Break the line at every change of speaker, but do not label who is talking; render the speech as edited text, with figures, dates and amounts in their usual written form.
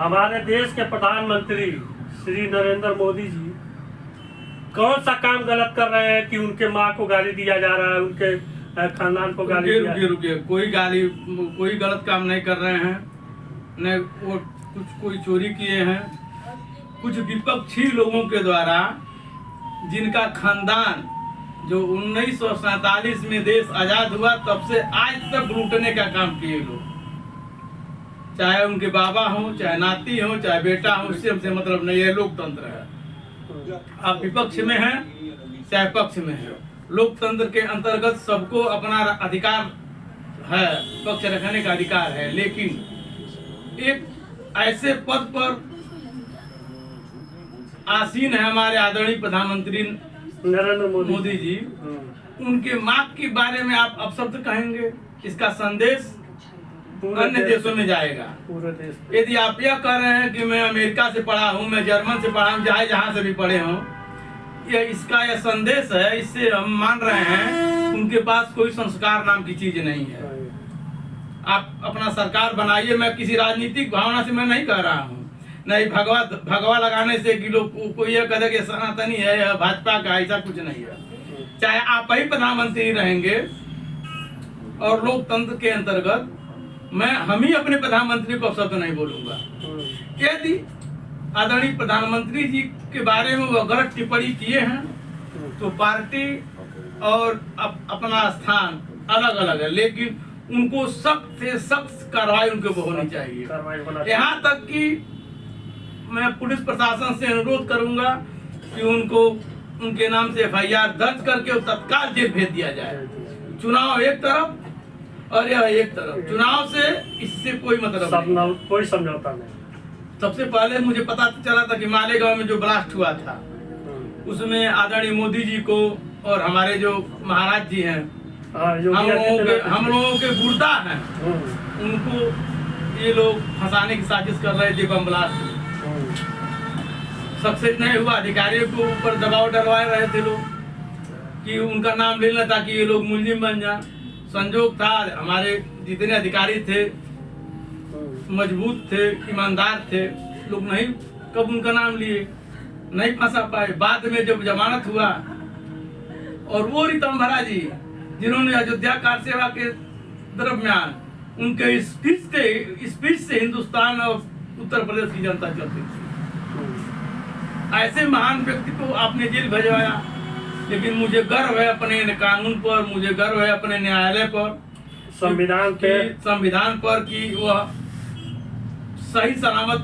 हमारे देश के प्रधानमंत्री श्री नरेंद्र मोदी जी कौन सा काम गलत कर रहे हैं कि उनके माँ को गाली दिया जा रहा है, उनके खानदान को गाली दिया?
रुकिए, कोई गलत काम नहीं कर रहे हैं, न वो कोई चोरी किए हैं। कुछ विपक्षी लोगों के द्वारा जिनका खानदान जो 1947 में देश आजाद हुआ तब से आज तक लूटने का काम किए लोग, चाहे उनके बाबा हो, चाहे नाती हो, चाहे बेटा हो, उससे हमसे मतलब नहीं है। लोकतंत्र है, आप विपक्ष में हैं चाहे पक्ष में है, लोकतंत्र के अंतर्गत सबको अपना अधिकार है, पक्ष रखने का अधिकार है। लेकिन एक ऐसे पद पर आसीन है हमारे आदरणीय प्रधानमंत्री
नरेंद्र
मोदी जी, उनके माँ के बारे में आप अपशब्द कहेंगे, इसका संदेश अन्य देशों में जाएगा।
पूरे देश
यदि आप यह कह रहे हैं कि मैं अमेरिका से पढ़ा हूँ, मैं जर्मन से पढ़ा हूँ, चाहे जहाँ से भी पढ़े हों, इसका यह संदेश है, इससे हम मान रहे हैं उनके पास कोई संस्कार नाम की चीज नहीं है। आप अपना सरकार बनाइए, मैं किसी राजनीतिक भावना से मैं नहीं कह रहा हूँ, नहीं भगवा लगाने से कि लोग कोई यह कहे कि सनातनी है या भाजपा का, ऐसा कुछ नहीं है। चाहे आप ही प्रधानमंत्री रहेंगे और लोकतंत्र के अंतर्गत हम ही अपने प्रधानमंत्री को शब्द नहीं बोलूंगा। यदि आदरणीय प्रधानमंत्री जी के बारे में वो गलत टिप्पणी किए हैं तो पार्टी और अपना स्थान अलग अलग है, लेकिन उनको सख्त से सख्त कार्रवाई उनके ऊपर होनी चाहिए। यहाँ तक कि मैं पुलिस प्रशासन से अनुरोध करूंगा कि उनको उनके नाम से FIR दर्ज करके तत्काल जेल भेज दिया जाए। चुनाव एक तरफ और यह एक तरफ, चुनाव से इससे कोई मतलब नहीं,
कोई समझौता नहीं।
सबसे पहले मुझे पता चला था कि मालेगांव में जो ब्लास्ट हुआ था उसमें आदरणीय मोदी जी को और हमारे जो महाराज जी हैं, हम लोगों के गुर्दा हैं, उनको ये लोग फंसाने की साजिश कर रहे थे। बम ब्लास्ट सक्सेस नहीं हुआ, अधिकारियों के ऊपर दबाव डलवा रहे थे लोग कि उनका नाम लेना ताकि ये लोग मुलजिम बन जाए। संजोग था हमारे जितने अधिकारी थे मजबूत थे, ईमानदार थे, लोग नहीं कब उनका नाम लिए, नहीं फंसा पाए। बाद में जब जमानत हुआ और वो ऋतंभरा जी जिन्होंने अयोध्या कार सेवा के दरम्यान उनके स्पीच से हिंदुस्तान और उत्तर प्रदेश की जनता चलती थी, ऐसे महान व्यक्ति को आपने जेल भेजवाया। लेकिन मुझे गर्व है अपने कानून पर, मुझे गर्व है अपने न्यायालय पर, संविधान पर कि वह सही सलामत